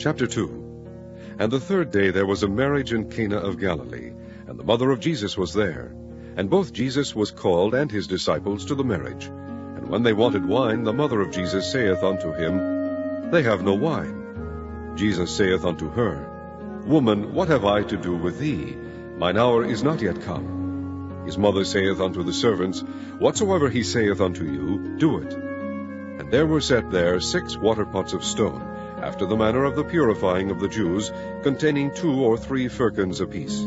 Chapter 2. And the third day there was a marriage in Cana of Galilee, and the mother of Jesus was there. And both Jesus was called and his disciples to the marriage. And when they wanted wine, the mother of Jesus saith unto him, They have no wine. Jesus saith unto her, Woman, what have I to do with thee? Mine hour is not yet come. His mother saith unto the servants, Whatsoever he saith unto you, do it. And there were set there 6 water pots of stone, after the manner of the purifying of the Jews, containing 2 or 3 firkins apiece.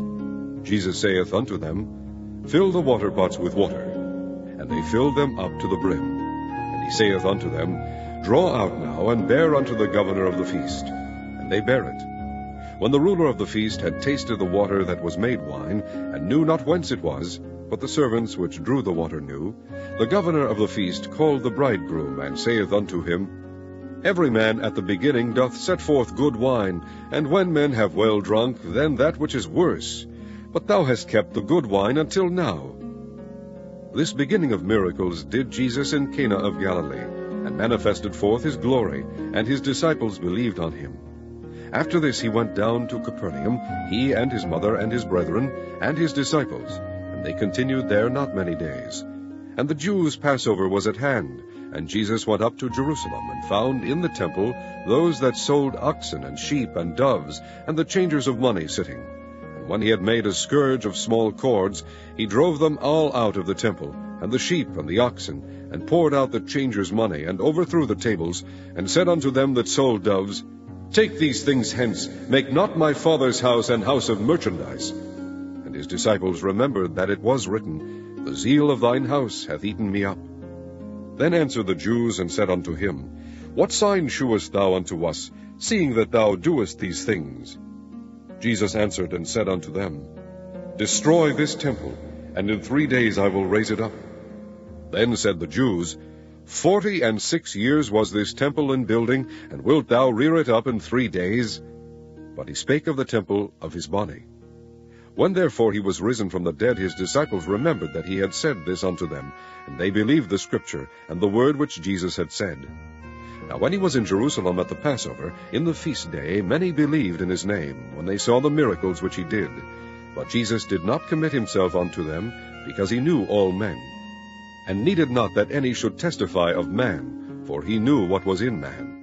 Jesus saith unto them, Fill the water pots with water. And they filled them up to the brim. And he saith unto them, Draw out now, and bear unto the governor of the feast. And they bare it. When the ruler of the feast had tasted the water that was made wine, and knew not whence it was, but the servants which drew the water knew, the governor of the feast called the bridegroom, and saith unto him, Every man at the beginning doth set forth good wine, and when men have well drunk, then that which is worse. But thou hast kept the good wine until now. This beginning of miracles did Jesus in Cana of Galilee, and manifested forth his glory, and his disciples believed on him. After this he went down to Capernaum, he and his mother and his brethren, and his disciples, and they continued there not many days. And the Jews' Passover was at hand, and Jesus went up to Jerusalem, and found in the temple those that sold oxen and sheep and doves, and the changers of money sitting. And when he had made a scourge of small cords, he drove them all out of the temple, and the sheep and the oxen, and poured out the changers' money, and overthrew the tables, and said unto them that sold doves, Take these things hence, make not my Father's house an house of merchandise. And his disciples remembered that it was written, The zeal of thine house hath eaten me up. Then answered the Jews, and said unto him, What sign shewest thou unto us, seeing that thou doest these things? Jesus answered and said unto them, Destroy this temple, and in 3 days I will raise it up. Then said the Jews, 46 years was this temple in building, and wilt thou rear it up in 3 days? But he spake of the temple of his body. When therefore he was risen from the dead, his disciples remembered that he had said this unto them, and they believed the scripture, and the word which Jesus had said. Now when he was in Jerusalem at the Passover, in the feast day, many believed in his name, when they saw the miracles which he did. But Jesus did not commit himself unto them, because he knew all men, and needed not that any should testify of man, for he knew what was in man.